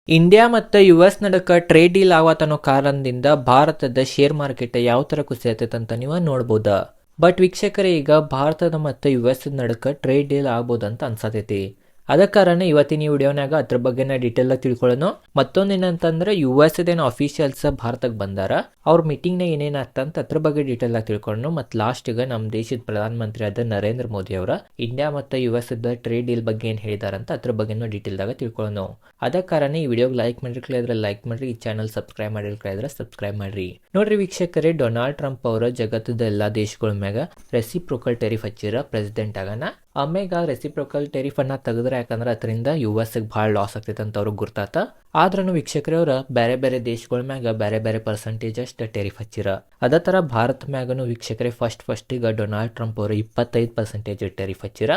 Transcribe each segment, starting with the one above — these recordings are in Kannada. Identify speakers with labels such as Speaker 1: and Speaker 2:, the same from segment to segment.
Speaker 1: ಇಂಡಿಯಾ ಮತ್ತು US ನಡುಕ ಟ್ರೇಡ್ ಡೀಲ್ ಆಗತ್ತನ್ನೋ ಕಾರಣದಿಂದ ಭಾರತದ ಶೇರ್ ಮಾರ್ಕೆಟ್ ಯಾವ ಥರ ಕುಸಿಯತೈತೆ ಅಂತ ನೀವು ನೋಡ್ಬೋದ. ಬಟ್ ವೀಕ್ಷಕರೇ, ಈಗ ಭಾರತದ ಮತ್ತು US ನಡುಕ ಟ್ರೇಡ್ ಡೀಲ್ ಆಗ್ಬೋದಂತ ಅನ್ಸತೈತಿ. ಅದ ಕಾರಣ ಇವತ್ತಿನ ಈ ವಿಡಿಯೋನಾಗ ಅದ್ರ ಬಗ್ಗೆನ ಡೀಟೇಲ್ ತಿಳ್ಕೊಳ್ಳೋಣ. ಮತ್ತೊಂದು ಏನಂತಂದ್ರೆ US ಅಫಿಷಿಯಲ್ಸ್ ಭಾರತಕ್ಕೆ ಬಂದಾರ, ಅವ್ರ ಮೀಟಿಂಗ್ನ ಏನೇನಾಗ್ತ ಅಂತ ಅದ್ರ ಬಗ್ಗೆ ಡೀಟೇಲ್ ಆಗಿ ತಿಳ್ಕೊಳ್ಳೋಣ. ಮತ್ತು ಲಾಸ್ಟ್ಗೆ ನಮ್ಮ ದೇಶದ ಪ್ರಧಾನಮಂತ್ರಿ ಆದ ನರೇಂದ್ರ ಮೋದಿ ಅವರ ಇಂಡಿಯಾ ಮತ್ತು US ಟ್ರೇಡ್ ಡೀಲ್ ಬಗ್ಗೆ ಏನು ಹೇಳಿದಾರಂತ ಅದ್ರ ಬಗ್ಗೆನೂ ಡೀಟೇಲ್ದಾಗ ತಿಳ್ಕೊಳ್ಳೋಣ. ಅದ ಕಾರಣ ಈ ವಿಡಿಯೋಗೆ ಲೈಕ್ ಮಾಡಿದ್ರೆ ಲೈಕ್ ಮಾಡ್ರಿ, ಈ ಚಾನಲ್ ಸಬ್ಸ್ಕ್ರೈಬ್ ಮಾಡಿದ್ರೆ ಸಬ್ಸ್ಕ್ರೈಬ್ ಮಾಡ್ರಿ. ನೋಡ್ರಿ ವೀಕ್ಷಕರೇ, ಡೊನಾಲ್ಡ್ ಟ್ರಂಪ್ ಅವರ ಜಗತ್ತದ ಎಲ್ಲಾ ದೇಶಗಳ ಮ್ಯಾಗ ರೆಸಿಪ್ರೋಕಲ್ ಟೆರಿಫ್ ಹಚ್ಚಿರ ಪ್ರೆಸಿಡೆಂಟ್ ಆಗನ. ಆಮ್ಯಾಗ ರೆಸಿಪ್ರೋಕಲ್ ಟೆರಿಫ್ ಅನ್ನ ತೆಗೆದ್ರೆ ಯಾಕಂದ್ರೆ ಅದರಿಂದ US ಭಾಳ ಲಾಸ್ ಆಗ್ತೈತೆ ಅಂತ ಅವ್ರಿಗೆ ಗುರ್ತಾತ. ಆದ್ರೂ ವೀಕ್ಷಕರೇ, ಅವ್ರ ಬೇರೆ ಬೇರೆ ದೇಶಗಳ ಮ್ಯಾಗ ಬೇರೆ ಬೇರೆ ಪರ್ಸೆಂಟೇಜ್ ಅಷ್ಟು ಟೆರಿಫ್ ಹಚ್ಚಿರ. ಅದೇ ತರ ಭಾರತ ಮ್ಯಾಗನು ವೀಕ್ಷಕರೇ ಫಸ್ಟ್ ಈಗ ಡೊನಾಲ್ಡ್ ಟ್ರಂಪ್ ಅವರು 25% ಟೆರಿಫ್ ಹಚ್ಚಿರ.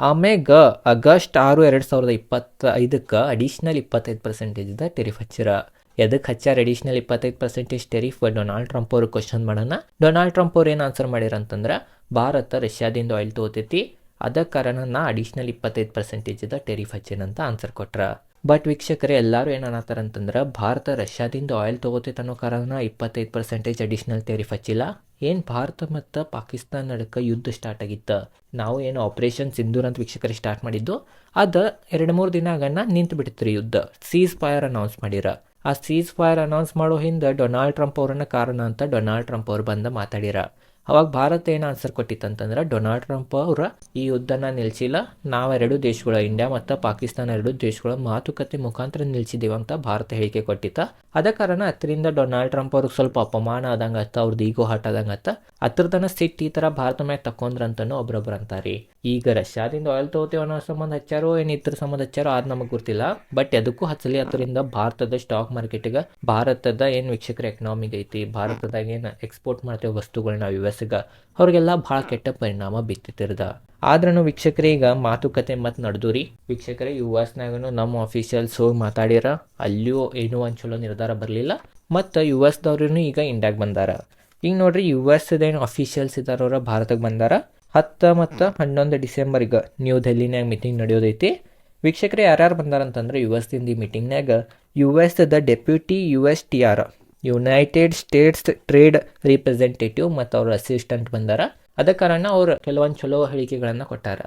Speaker 1: ಆಮ್ಯಾಗ ಆಗಸ್ಟ್ 6, 2025 ಅಡಿಷನಲ್ 25% ಟೆರಿಫ್ ಹಚ್ಚಿರ. ಎದಕ್ಕೆ ಹಚ್ಚಾರ ಅಡಿಷನಲ್ 25% ಟೆರಿಫ್? ಡೊನಾಲ್ಡ್ ಟ್ರಂಪ್ ಅವರು ಕ್ವಶನ್ ಮಾಡೋಣ. ಡೊನಾಲ್ಡ್ ಟ್ರಂಪ್ ಅವ್ರು ಏನು ಆನ್ಸರ್ ಮಾಡ್ಯಾರ ಅಂತಂದ್ರೆ, ಭಾರತ ರಷ್ಯಾದಿಂದ ಆಯಿಲ್ ತಗೋತೈತಿ, ಅದ ಕಾರಣ ನಾ ಅಡಿಷನಲ್ 25% ಟೆರಿಫ್ ಹಚ್ಚೇನಂತ ಆನ್ಸರ್ ಕೊಟ್ರ. ಬಟ್ ವೀಕ್ಷಕರೇ, ಎಲ್ಲರೂ ಏನು ಅನ್ನತ್ತಾರ ಅಂತಂದ್ರೆ, ಭಾರತ ರಷ್ಯಾದಿಂದ ಆಯಿಲ್ ತಗೋತೈತೆ ಅನ್ನೋ ಕಾರಣ 25% ಅಡಿಷನಲ್ ಟೆರಿಫ್ ಹಚ್ಚಿಲ್ಲ. ಏನು ಭಾರತ ಮತ್ತು ಪಾಕಿಸ್ತಾನ ನಡುಕ ಯುದ್ಧ ಸ್ಟಾರ್ಟ್ ಆಗಿತ್ತು, ನಾವು ಏನು ಆಪರೇಷನ್ ಸಿಂಧೂರ್ ಅಂತ ವೀಕ್ಷಕರೇ ಸ್ಟಾರ್ಟ್ ಮಾಡಿದ್ದು, ಅದು 2-3 ದಿನ ಆಗನ ನಿಂತು ಬಿಡ್ತೀರಿ ಯುದ್ಧ. ಸೀಸ್ ಫೈರ್ ಅನೌನ್ಸ್ ಮಾಡಿರ. ಆ ಸೀಸ್ ಫೈರ್ ಅನೌನ್ಸ್ ಮಾಡೋ ಹಿಂದೆ ಡೊನಾಲ್ಡ್ ಟ್ರಂಪ್ ಅವ್ರನ್ನ ಕಾರಣ ಅಂತ ಡೊನಾಲ್ಡ್ ಟ್ರಂಪ್ ಅವ್ರು ಬಂದ ಮಾತಾಡಿರ. ಅವಾಗ ಭಾರತ ಏನು ಆನ್ಸರ್ ಕೊಟ್ಟಿತ್ತಂತಂದ್ರೆ, ಡೊನಾಲ್ಡ್ ಟ್ರಂಪ್ ಅವರ ಈ ಯುದ್ಧನ ನಿಲ್ಸಿಲ್ಲ, ನಾವೆರಡು ದೇಶಗಳ ಇಂಡಿಯಾ ಮತ್ತು ಪಾಕಿಸ್ತಾನ ಎರಡು ದೇಶಗಳ ಮಾತುಕತೆ ಮುಖಾಂತರ ನಿಲ್ಸಿದ್ದೇವೆ ಅಂತ ಭಾರತ ಹೇಳಿಕೆ ಕೊಟ್ಟಿತ್ತ. ಅದ ಕಾರಣ ಅದರಿಂದ ಡೊನಾಲ್ಡ್ ಟ್ರಂಪ್ ಅವ್ರಿಗೆ ಸ್ವಲ್ಪ ಅಪಮಾನ ಆದಂಗತ್ತ, ಅವ್ರದ್ದು ಈಗೋ ಹಟ್ ಆದಂಗತ್ತ. ಅದ್ರದನ್ನ ಸಿಟ್ಟು ಈ ಥರ ಭಾರತ ಮ್ಯಾಗ ತಕೊಂಡ್ರಂತನೂ ಒಬ್ರೊಬ್ರು ಅಂತಾರೆ. ಈಗ ರಷ್ಯಾದಿಂದ ಆಯಿಲ್ ತಗೋತೇವೆ ಅನ್ನೋ ಸಂಬಂಧ ಹಚ್ಚಾರೋ ಏನು ಇದ್ರ ಸಂಬಂಧ ಹಚ್ಚಾರೋ ಅದು ನಮಗೆ ಗೊತ್ತಿಲ್ಲ. ಬಟ್ ಎದಕ್ಕೂ ಹಚ್ಚಲಿ, ಅದರಿಂದ ಭಾರತದ ಸ್ಟಾಕ್ ಮಾರ್ಕೆಟ್ಗೆ, ಭಾರತದ ಏನು ವೀಕ್ಷಕರ ಎಕನಾಮಿಗ್ ಐತಿ, ಭಾರತದಾಗ ಏನು ಎಕ್ಸ್ಪೋರ್ಟ್ ಮಾಡ್ತೇವೆ ವಸ್ತುಗಳನ್ನ US-ಗೆ, ಅವ್ರಿಗೆಲ್ಲ ಭಾಳ ಕೆಟ್ಟ ಪರಿಣಾಮ ಬಿತ್ತಿರ್ದ. ಆದ್ರೂ ವೀಕ್ಷಕರೇ, ಈಗ ಮಾತುಕತೆ ಮತ್ತು ನಡೆದೂರಿ ವೀಕ್ಷಕರೇ, US-ನಾಗೂ ನಮ್ಮ ಆಫೀಷಿಯಲ್ಸ್ ಹೋಗಿ ಮಾತಾಡ್ಯಾರ. ಅಲ್ಲಿಯೂ ಏನೂ ಒಂದು ಚಲೋ ನಿರ್ಧಾರ ಬರಲಿಲ್ಲ. ಮತ್ತು US-ದವ್ರೂ ಈಗ ಇಂಡಿಯಾಗೆ ಬಂದಾರ. ಈಗ ನೋಡ್ರಿ, US-ದೇನು ಅಫಿಷಿಯಲ್ಸ್ ಇದ್ದಾರವ್ರ ಭಾರತಕ್ಕೆ ಬಂದಾರ. 10 ಮತ್ತು 11 ಡಿಸೆಂಬರ್ಗೆ ನ್ಯೂ ದೆಹಲಿನಾಗ ಮೀಟಿಂಗ್ ನಡೆಯೋದೈತಿ. ವೀಕ್ಷಕರೇ, ಯಾರ್ಯಾರು ಬಂದಾರಂತಂದ್ರೆ US-ದಿಂದ ಈ ಮೀಟಿಂಗ್ನಾಗ US-ದ deputy USTR United States trade representative ಮತ್ತು ಅವ್ರ ಅಸಿಸ್ಟೆಂಟ್ ಬಂದಾರ. ಅದ ಕಾರಣ ಅವ್ರು ಕೆಲವೊಂದು ಚಲೋ ಹೇಳಿಕೆಗಳನ್ನು ಕೊಟ್ಟಾರ.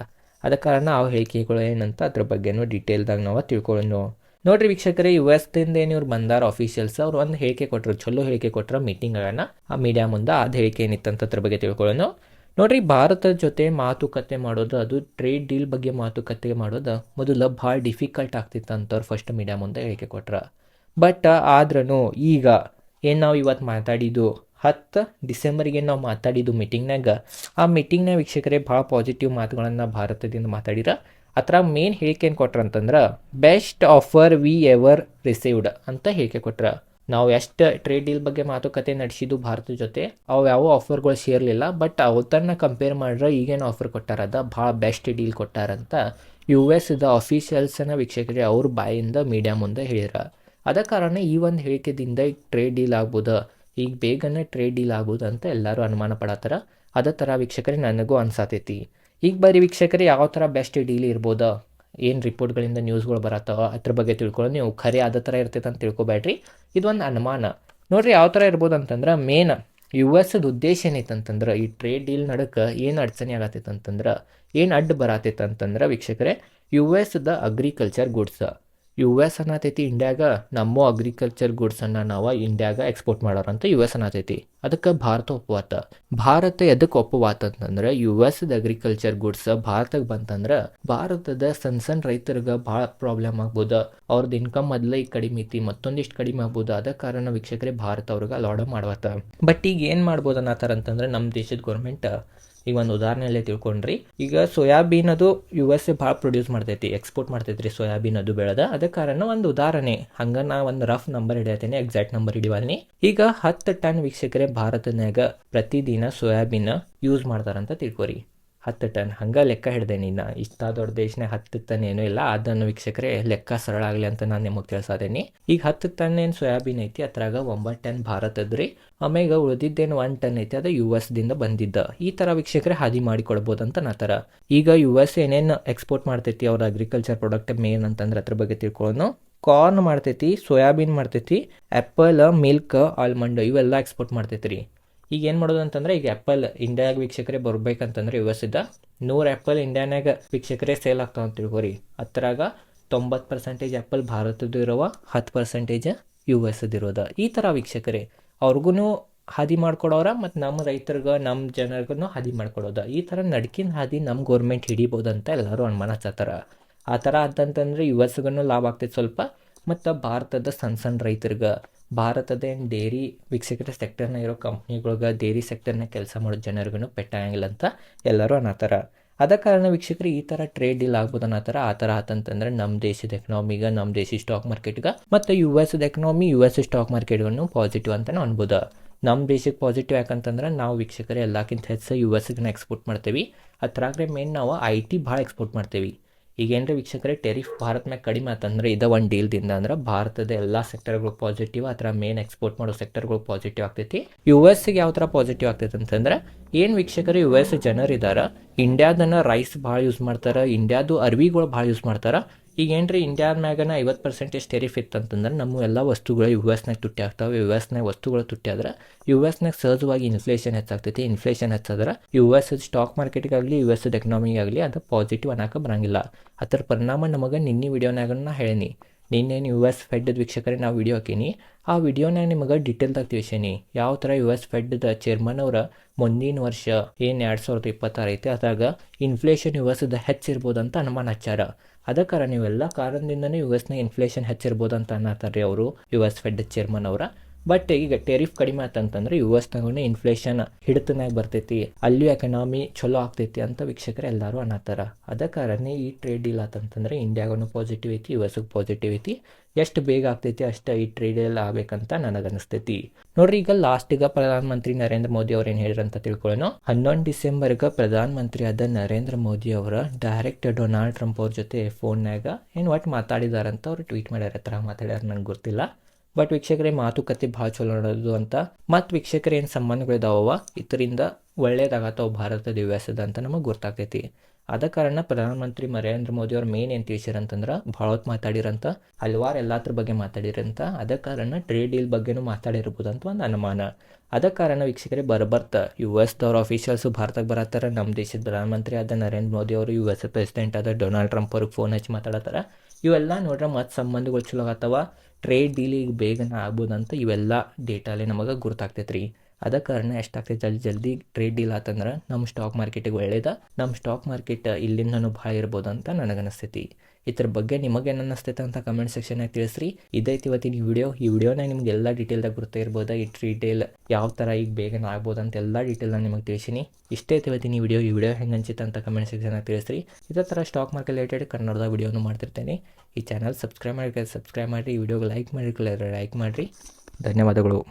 Speaker 1: ಅದ ಕಾರಣ ಆ ಹೇಳಿಕೆಗಳು ಏನಂತ ಅದ್ರ ಬಗ್ಗೆನೂ ಡೀಟೇಲ್ದಾಗ ನಾವು ತಿಳ್ಕೊಳ್ಳೋಣ. ನೋಡ್ರಿ ವೀಕ್ಷಕರೇ, US-ದಿಂದ ಏನು ಇವ್ರು ಬಂದಾರ ಅಫಿಷಿಯಲ್ಸ್, ಅವ್ರು ಒಂದು ಹೇಳಿಕೆ ಕೊಟ್ಟರು, ಚಲೋ ಹೇಳಿಕೆ ಕೊಟ್ಟರು ಮೀಟಿಂಗ್ ಆಗೋಣ ಆ ಮೀಡಿಯಾ ಮುಂದೆ. ಅದು ಹೇಳಿಕೆ ಏನಿತ್ತಂತ ಅದ್ರ ಬಗ್ಗೆ ತಿಳ್ಕೊಳ್ಳೋಣ. ನೋಡ್ರಿ, ಭಾರತದ ಜೊತೆ ಮಾತುಕತೆ ಮಾಡೋದು, ಅದು ಟ್ರೇಡ್ ಡೀಲ್ ಬಗ್ಗೆ ಮಾತುಕತೆ ಮಾಡೋದು ಮೊದಲು ಭಾಳ ಡಿಫಿಕಲ್ಟ್ ಆಗ್ತಿತ್ತು ಅಂತ ಅವ್ರು ಫಸ್ಟ್ ಮೀಡಿಯಾ ಮುಂದೆ ಹೇಳಿಕೆ ಕೊಟ್ರ. ಬಟ್ ಆದ್ರೂ ಈಗ ಏನು ನಾವು ಇವತ್ತು ಮಾತಾಡಿದ್ದು 10 ಡಿಸೆಂಬರ್ಗೆ ನಾವು ಮಾತಾಡಿದ್ದು ಮೀಟಿಂಗ್ನಾಗ, ಆ ಮೀಟಿಂಗ್ನಾಗ ವೀಕ್ಷಕರೇ ಭಾಳ ಪಾಸಿಟಿವ್ ಮಾತುಗಳನ್ನು ಭಾರತದಿಂದ ಮಾತಾಡಿರ. ಅತ್ರ ಮೇನ್ ಹೇಳಿಕೆ ಏನು ಕೊಟ್ರ ಅಂತಂದ್ರೆ, best offer we ever received ಅಂತ ಹೇಳಿಕೆ ಕೊಟ್ರ. ನಾವು ಎಷ್ಟು ಟ್ರೇಡ್ ಡೀಲ್ ಬಗ್ಗೆ ಮಾತುಕತೆ ನಡೆಸಿದ್ದು ಭಾರತದ ಜೊತೆ, ಅವು ಯಾವ ಆಫರ್ಗಳು ಸೇರಲಿಲ್ಲ. ಬಟ್ ಅವತ್ತನ್ನ ಕಂಪೇರ್ ಮಾಡ್ರೆ ಈಗೇನು ಆಫರ್ ಕೊಟ್ಟಾರದ ಭಾಳ ಬೆಸ್ಟ್ ಡೀಲ್ ಕೊಟ್ಟಾರಂತ US-ದ ಅಫಿಷಿಯಲ್ಸನ್ನ ವೀಕ್ಷಕರೇ ಅವ್ರ ಬಾಯಿಂದ ಮೀಡಿಯಾ ಮುಂದೆ ಹೇಳಿರ. ಅದ ಕಾರಣ ಈ ಒಂದು ಹೇಳಿಕೆದಿಂದ ಈಗ ಟ್ರೇಡ್ ಡೀಲ್ ಆಗ್ಬೋದು, ಈಗ ಬೇಗನೆ ಟ್ರೇಡ್ ಡೀಲ್ ಆಗ್ಬೋದು ಅಂತ ಎಲ್ಲರೂ ಅನುಮಾನ ಪಡತ್ತಾರ. ಅದೇ ಥರ ವೀಕ್ಷಕರೇ ನನಗೂ ಅನ್ಸಾತೈತಿ. ಈಗ ಬರೀ ವೀಕ್ಷಕರೇ ಯಾವ ಥರ ಬೆಸ್ಟ್ ಡೀಲ್ ಇರ್ಬೋದ, ಏನು ರಿಪೋರ್ಟ್ಗಳಿಂದ ನ್ಯೂಸ್ಗಳು ಬರತ್ತವ ಅದ್ರ ಬಗ್ಗೆ ತಿಳ್ಕೊಳ್ಳೋ. ನೀವು ಖರೆ ಅದೇ ಥರ ಇರ್ತೈತೆ ಅಂತ ತಿಳ್ಕೊಬೇಡ್ರಿ, ಇದೊಂದು ಅನುಮಾನ. ನೋಡ್ರಿ ಯಾವ ಥರ ಇರ್ಬೋದು ಅಂತಂದ್ರೆ, ಮೇನ್ US-ದ ಉದ್ದೇಶ ಏನೈತೆ ಅಂತಂದ್ರೆ, ಈ ಟ್ರೇಡ್ ಡೀಲ್ ನಡಕ್ಕೆ ಏನು ಅಡಚಣೆ ಆಗತ್ತೈತೆ ಅಂತಂದ್ರೆ, ಏನು ಅಡ್ಡ ಬರತೈತೆ ಅಂತಂದ್ರೆ ವೀಕ್ಷಕರೇ, US-ದ ಅಗ್ರಿಕಲ್ಚರ್ ಗುಡ್ಸ್. US ಅನ್ನತೈತಿ ಇಂಡಿಯಾಗ ನಮ್ಮ ಅಗ್ರಿಕಲ್ಚರ್ ಗುಡ್ಸನ್ನು ನಾವು ಇಂಡಿಯಾಗ ಎಕ್ಸ್ಪೋರ್ಟ್ ಮಾಡೋರಂತ US ಅನ್ನತೈತಿ. ಅದಕ್ಕೆ ಭಾರತ ಒಪ್ಪುವಾತ. ಭಾರತ ಎದಕ್ಕೆ ಒಪ್ಪುವಾತ ಅಂತಂದ್ರೆ, US-ದ ಅಗ್ರಿಕಲ್ಚರ್ ಗುಡ್ಸ್ ಭಾರತಕ್ಕೆ ಬಂತಂದ್ರೆ ಭಾರತದ ಸಣ್ಣ ರೈತರಿಗೆ ಭಾಳ ಪ್ರಾಬ್ಲಮ್ ಆಗ್ಬೋದು. ಅವ್ರದ್ದು ಇನ್ಕಮ್ ಮೊದಲೇ ಈಗ ಕಡಿಮೆ ಐತಿ, ಮತ್ತೊಂದಿಷ್ಟು ಕಡಿಮೆ ಆಗ್ಬೋದು. ಅದ ಕಾರಣ ವೀಕ್ಷಕರೇ ಭಾರತ ಅವ್ರಿಗೆ ಅಲಾಡ್ ಮಾಡ್ವತ್ತ. ಬಟ್ ಈಗ ಏನು ಮಾಡ್ಬೋದು ಅನ್ನತ್ತಾರ ಅಂತಂದ್ರೆ, ನಮ್ಮ ದೇಶದ ಗೌರ್ಮೆಂಟ್ ಈಗ ಒಂದು ಉದಾಹರಣೆಯಲ್ಲೇ ತಿಳ್ಕೊಂಡ್ರಿ, ಈಗ ಸೋಯಾಬೀನ್ ಅದು USA ಭಾಳ ಪ್ರೊಡ್ಯೂಸ್ ಮಾಡ್ತೈತಿ, ಎಕ್ಸ್ಪೋರ್ಟ್ ಮಾಡ್ತೈತ್ರಿ ಸೋಯಾಬೀನ್ ಅದು ಬೆಳೆದ. ಅದ ಕಾರಣ ಒಂದು ಉದಾಹರಣೆ ಹಂಗೆ ನಾ ಒಂದು ರಫ್ ನಂಬರ್ ಹಿಡಿಯತ್ತೇನೆ, ಎಕ್ಸಾಕ್ಟ್ ನಂಬರ್ ಹಿಡಿವಲ್ನಿ. ಈಗ 10 ಟನ್ ವೀಕ್ಷಕರೇ ಭಾರತನಾಗ ಪ್ರತಿದಿನ ಸೋಯಾಬೀನ್ ಯೂಸ್ ಮಾಡ್ತಾರಂತ ತಿಳ್ಕೊರಿ. 10 ಟನ್ ಹಂಗೆ ಲೆಕ್ಕ ಹಿಡ್ದೇನಿ. ನಾ ಇಷ್ಟ ದೊಡ್ಡ ದೇಶನಾಗ 10 ಟನ್ ಏನೂ ಇಲ್ಲ, ಅದನ್ನು ವೀಕ್ಷಕರೇ ಲೆಕ್ಕ ಸರಳ ಆಗಲಿ ಅಂತ ನಾನು ನಿಮಗೆ ತಿಳಿಸೋದೇನಿ. ಈಗ 10 ಟನ್ ಏನು ಸೋಯಾಬೀನ್ ಐತಿ, ಅದ್ರಾಗ 9 ಟನ್ ಭಾರತದ್ರಿ. ಆಮೇಲೆ ಉಳಿದಿದ್ದೇನು 1 ಟನ್ ಐತಿ, ಅದು US-ದಿಂದ ಬಂದಿದ್ದ. ಈ ಥರ ವೀಕ್ಷಕರೇ ಹಾದಿ ಮಾಡಿ ಕೊಡ್ಬೋದು ಅಂತ ನಾತರ. ಈಗ US ಏನೇನು ಎಕ್ಸ್ಪೋರ್ಟ್ ಮಾಡ್ತೈತಿ ಅವ್ರ ಅಗ್ರಿಕಲ್ಚರ್ ಪ್ರಾಡಕ್ಟ್ ಮೇನ್ ಅಂತಂದ್ರೆ ಅದ್ರ ಬಗ್ಗೆ ತಿಳ್ಕೊಳ್ಳೋಣ. ಕಾರ್ನ್ ಮಾಡ್ತೈತಿ, ಸೋಯಾಬೀನ್ ಮಾಡ್ತೈತಿ, ಆ್ಯಪಲ್, ಮಿಲ್ಕ್, ಆಲ್ಮಂಡ್ ಇವೆಲ್ಲ ಎಕ್ಸ್ಪೋರ್ಟ್ ಮಾಡ್ತೈತಿ ರೀ. ಈಗ ಏನು ಮಾಡೋದು ಅಂತಂದ್ರೆ, ಈಗ ಆ್ಯಪಲ್ ಇಂಡಿಯಾಗ ವೀಕ್ಷಕರೇ ಬರ್ಬೇಕಂತಂದ್ರೆ US ಇದ್ದ 100 ಆ್ಯಪಲ್ ಇಂಡಿಯಾನಾಗ ವೀಕ್ಷಕರೇ ಸೇಲ್ ಆಗ್ತಾವ ಅಂತ ತಿಳ್ಕೊರಿ. ಅದ್ರಾಗ 90% ಆ್ಯಪಲ್ ಭಾರತದ್ದು ಇರುವ, 10% US ಇರೋದ. ಈ ಥರ ವೀಕ್ಷಕರೇ ಅವ್ರಿಗೂ ಹಾದಿ ಮಾಡ್ಕೊಡೋರ ಮತ್ತು ನಮ್ಮ ರೈತರಿಗೆ, ನಮ್ಮ ಜನರಿಗೂ ಹಾದಿ ಮಾಡ್ಕೊಡೋದ. ಈ ಥರ ನಡ್ಕಿನ ಹಾದಿ ನಮ್ಮ ಗೌರ್ಮೆಂಟ್ ಹಿಡಿಬೋದಂತ ಎಲ್ಲರೂ ಅನುಮಾನ ಹಚ್ಚತ್ತಾರ. ಆ ಥರ ಅಂತಂತಂದ್ರೆ USಗೂ ಲಾಭ ಆಗ್ತೈತೆ ಸ್ವಲ್ಪ, ಮತ್ತು ಭಾರತದ ಸಣ್ಣ ರೈತರಿಗೆ, ಭಾರತದ ಡೇರಿ ವೀಕ್ಷಕರ ಸೆಕ್ಟರ್ನ ಇರೋ ಕಂಪ್ನಿಗಳ್ಗೆ, ಡೇರಿ ಸೆಕ್ಟರ್ನ ಕೆಲಸ ಮಾಡೋ ಜನರಿಗೂ ಪೆಟ್ಟಾಗಿಲ್ಲ ಅಂತ ಎಲ್ಲರೂ ಅನ್ನತ್ತಾರ. ಅದ ಕಾರಣ ವೀಕ್ಷಕರು ಈ ಥರ ಟ್ರೇಡ್ ಡೀಲ್ ಆಗ್ಬೋದು ಅನ್ನತ್ತಾರ. ಆ ಥರ ಆತಂತಂದ್ರೆ ನಮ್ಮ ದೇಶದ ಎಕನಾಮಿಗೆ, ನಮ್ಮ ದೇಶದ ಸ್ಟಾಕ್ ಮಾರ್ಕೆಟ್ಗೆ ಮತ್ತು USದ ಎಕನಾಮಿ, US ಸ್ಟಾಕ್ ಮಾರ್ಕೆಟ್ಗೂ ಪಾಸಿಟಿವ್ ಅಂತಲೇ ಅನ್ಬೋದು. ನಮ್ಮ ದೇಶಕ್ಕೆ ಪಾಸಿಟಿವ್ ಯಾಕಂತಂದ್ರೆ ನಾವು ವೀಕ್ಷಕರೇ ಎಲ್ಲಕ್ಕಿಂತ ಹೆಚ್ಚು USಗೆ ಎಕ್ಸ್ಪೋರ್ಟ್ ಮಾಡ್ತೀವಿ. ಅದ್ರಾಗ್ರೆ ಮೇನ್ ನಾವು IT ಭಾಳ ಎಕ್ಸ್ಪೋರ್ಟ್ ಮಾಡ್ತೀವಿ. ಈಗೇನ್ರಿ ವೀಕ್ಷಕರೇ ಟೆರಿಫ್ ಭಾರತ ಮ್ಯಾಗ ಕಡಿಮೆ ಆತಂದ್ರೆ ಇದು ಒಂದು ಡೀಲ್ದಿಂದ ಅಂದ್ರೆ ಭಾರತದ ಎಲ್ಲ ಸೆಕ್ಟರ್ಗಳು ಪಾಸಿಟಿವ್, ಆ ಥರ ಮೇನ್ ಎಕ್ಸ್ಪೋರ್ಟ್ ಮಾಡೋ ಸೆಕ್ಟರ್ಗಳು ಪಾಸಿಟಿವ್ ಆಗ್ತೈತಿ. USಗೆ ಯಾವ ಥರ ಪಾಸಿಟಿವ್ ಆಗ್ತೈತೆ ಅಂತಂದ್ರೆ, ಏನು ವೀಕ್ಷಕರು US ಜನರಿದ್ದಾರೆ, ಇಂಡಿಯಾದನ್ನ ರೈಸ್ ಭಾಳ ಯೂಸ್ ಮಾಡ್ತಾರೆ, ಇಂಡಿಯಾದು ಅರ್ವಿಗಳು ಭಾಳ ಯೂಸ್ ಮಾಡ್ತಾರೆ. ಈಗ ಏನ್ರಿ ಇಂಡಿಯಾದ ಮ್ಯಾಗನ 50% ಟೆರಿಫ್ ಇತ್ತಂತಂದ್ರೆ ನಮ್ಮ ಎಲ್ಲ ವಸ್ತುಗಳು USನಾಗ ತುಟ್ಟಿ ಆಗ್ತಾವೆ. USನಾಗ ವಸ್ತುಗಳು ತುಟ್ಟಿ ಆದ್ರೆ USನಾಗ ಸಹಜವಾಗಿ ಇನ್ಫ್ಲೇಷನ್ ಹೆಚ್ಚಾಗ್ತೈತಿ. ಇನ್ಫ್ಲೇಷನ್ ಹೆಚ್ಚಾದ್ರೆ US ಸ್ಟಾಕ್ ಮಾರ್ಕೆಟ್ಗಾಗಲಿ, USದ ಎಕನಾಮಿಗಾಗಲಿ ಅದು ಪಾಸಿಟಿವ್ ಅನ್ನೋಕೆ ಬರಂಗಿಲ್ಲ. ಅದರ ಪರಿಣಾಮ ನಮಗೆ ನಿನ್ನೆ ವಿಡಿಯೋನಾಗ ನಾ ಹೇಳೀನಿ. ನಿನ್ನೇನು US ಫೆಡ್ದ ವೀಕ್ಷಕರೇ ನಾವು ವಿಡಿಯೋ ಹಾಕೀನಿ. ಆ ವಿಡಿಯೋನಾಗ ನಿಮಗೆ ಡೀಟೇಲ್ದಾಗ ತಿಳಿಸೀನಿ ಯಾವ ಥರ US ಫೆಡ್ದ ಚೇರ್ಮನ್ ಅವರ ಮುಂದಿನ ವರ್ಷ ಏನು 2026 ಐತೆ ಅದಾಗ ಇನ್ಫ್ಲೇಷನ್ USದ ಹೆಚ್ಚಿರ್ಬೋದು ಅಂತ ಅನುಮಾನ ಹಚ್ಚಾರ. ಅದಕ್ಕಾರ ನೀವೆಲ್ಲ ಕಾರಣದಿಂದನೇ USನಾಗ ಇನ್ಫ್ಲೇಷನ್ ಹೆಚ್ಚಿರ್ಬೋದು ಅಂತ ಅನ್ನತ್ತಾರೆ ಅವರು, US ಫೆಡ್ ಚೇರ್ಮನ್ ಅವರ. ಬಟ್ ಈಗ ಟೆರಿಫ್ ಕಡಿಮೆ ಆತಂತಂದ್ರೆ USನಾಗೂ ಇನ್ಫ್ಲೇಷನ್ ಹಿಡಿತನಾಗ ಬರ್ತೈತಿ, ಅಲ್ಲಿಯೂ ಎಕನಾಮಿ ಚಲೋ ಆಗ್ತೈತಿ ಅಂತ ವೀಕ್ಷಕರು ಎಲ್ಲರೂ ಅನ್ನತ್ತಾರ. ಅದ ಕಾರಣ ಈ ಟ್ರೇಡ್ ಡೀಲ್ ಆತಂತಂದ್ರೆ ಇಂಡಿಯಾಗೂ ಪಾಸಿಟಿವ್ ಐತಿ, USಗೂ ಪಾಸಿಟಿವ್ ಐತಿ. ಎಷ್ಟು ಬೇಗ ಆಗ್ತೈತಿ ಅಷ್ಟು ಈ ಟ್ರೇಡ್ ಡೀಲ್ ಆಗ್ಬೇಕಂತ ನನಗನ್ನಿಸ್ತೈತಿ. ನೋಡ್ರಿ, ಈಗ ಲಾಸ್ಟಿಗೆ ಪ್ರಧಾನಮಂತ್ರಿ ನರೇಂದ್ರ ಮೋದಿ ಅವ್ರು ಏನು ಹೇಳಿರಂತ ತಿಳ್ಕೊಳ್ಳೋಣ. 11 ಡಿಸೆಂಬರ್ಗೆ ಪ್ರಧಾನಮಂತ್ರಿ ಆದ ನರೇಂದ್ರ ಮೋದಿ ಅವರ ಡೈರೆಕ್ಟ್ ಡೊನಾಲ್ಡ್ ಟ್ರಂಪ್ ಅವ್ರ ಜೊತೆ ಫೋನ್ನಾಗ ಏನು ಒಟ್ಟು ಮಾತಾಡಿದಾರಂತ ಅವ್ರು ಟ್ವೀಟ್ ಮಾಡ್ಯಾರ. ಹತ್ರ ಮಾತಾಡ್ಯಾರ ನನಗೆ ಗೊತ್ತಿಲ್ಲ. ಬಟ್ ವೀಕ್ಷಕರೇ ಮಾತುಕತೆ ಭಾಳ ಚಲೋ ನಡೆದು ಅಂತ, ಮತ್ತು ವೀಕ್ಷಕರೇ ಏನು ಸಂಬಂಧಗಳಿದಾವ ಇದರಿಂದ ಒಳ್ಳೇದಾಗತ್ತವ ಭಾರತದ USದ ಅಂತ ನಮಗೆ ಗೊತ್ತಾಗ್ತೈತಿ. ಆದ ಕಾರಣ ಪ್ರಧಾನಮಂತ್ರಿ ನರೇಂದ್ರ ಮೋದಿ ಅವ್ರು ಮೇನ್ ಏನು ತಿಳಿಸಿರಂತಂದ್ರೆ ಭಾಳ ಹೊತ್ತು ಮಾತಾಡಿರಂತ, ಹಲವಾರು ಎಲ್ಲದ್ರ ಬಗ್ಗೆ ಮಾತಾಡಿರಂತ. ಅದ ಕಾರಣ ಟ್ರೇಡ್ ಡೀಲ್ ಬಗ್ಗೆನೂ ಮಾತಾಡಿರ್ಬೋದು ಅಂತ ಒಂದು ಅನುಮಾನ. ಅದ ಕಾರಣ ವೀಕ್ಷಕರೇ ಬರ್ಬರ್ತ USದವ್ರ ಆಫೀಷಿಯಲ್ಸು ಭಾರತಕ್ಕೆ ಬರತ್ತಾರ. ನಮ್ಮ ದೇಶದ ಪ್ರಧಾನಮಂತ್ರಿ ಆದ ನರೇಂದ್ರ ಮೋದಿ ಅವರು US ಪ್ರೆಸಿಡೆಂಟ್ ಆದ ಡೊನಾಲ್ಡ್ ಟ್ರಂಪ್ ಅವ್ರಿಗೆ ಫೋನ್ ಹಚ್ಚಿ ಮಾತಾಡತ್ತಾರ. ಇವೆಲ್ಲ ನೋಡ್ರೆ ಮತ್ತು ಸಂಬಂಧಗಳು ಚಲೋ ಆಗತ್ತವ, ಟ್ರೇಡ್ ಡೀಲಿಗೆ ಬೇಗನೆ ಆಗ್ಬೋದಂತ ಇವೆಲ್ಲ ಡೇಟಾಲೇ ನಮಗೆ ಗುರ್ತಾಗ್ತೈತೆ ರೀ. ಅದ ಕಾರಣ ಎಷ್ಟಾಗ್ತೈತೆ ಜಲ್ದಿ ಟ್ರೇಡ್ ಡೀಲ್ ಆತಂದ್ರೆ ನಮ್ಮ ಸ್ಟಾಕ್ ಮಾರ್ಕೆಟಿಗೆ ಒಳ್ಳೇದ, ನಮ್ಮ ಸ್ಟಾಕ್ ಮಾರ್ಕೆಟ್ ಇಲ್ಲಿಂದನೂ ಭಾಳ ಇರ್ಬೋದು ಅಂತ ನನಗನ್ನಿಸ್ತೈತಿ. ಇದ್ರ ಬಗ್ಗೆ ನಿಮಗೇನು ಅನ್ನಿಸ್ತೈತೆ ಅಂತ ಕಮೆಂಟ್ ಸೆಕ್ಷನ್ನಾಗ ತಿಳಿಸ್ರಿ. ಇದೈತಿ ಇವತ್ತಿನ ಈ ವಿಡಿಯೋನಾಗ ನಿಮ್ಗೆ ಎಲ್ಲ ಡೀಟೇಲ್ದಾಗ ಗೊತ್ತಾ ಇರ್ಬೋದು. ಈ ಟ್ರೇಡ್ ಡೀಲ್ ಯಾವ ಥರ ಈಗ ಬೇಗನೆ ಆಗ್ಬೋದು ಅಂತ ಎಲ್ಲ ಡೀಟೇಲ್ನ ನಿಮಗೆ ತಿಳಿಸೀನಿ. ಇಷ್ಟೇ ಇವತ್ತಿನ ಈ ವಿಡಿಯೋ ಹೆಂಗೆ ಅನ್ಸಿತ್ತು ಅಂತ ಕಮೆಂಟ್ ಸೆಕ್ಷನ್ನಾಗ ತಿಳಿಸ್ರಿ. ಇದೇ ಥರ ಸ್ಟಾಕ್ ಮಾರ್ಕೆಟ್ ರಿಲೇಟೆಡ್ ಕನ್ನಡದ ವಿಡಿಯೋನು ಮಾಡ್ತಿರ್ತೇನೆ. ಈ ಚಾನಲ್ ಸಬ್ಸ್ಕ್ರೈಬ್ ಮಾಡಿರಿ, ಈ ವಿಡಿಯೋಗೆ ಲೈಕ್ ಮಾಡಿರಿ. ಧನ್ಯವಾದಗಳು.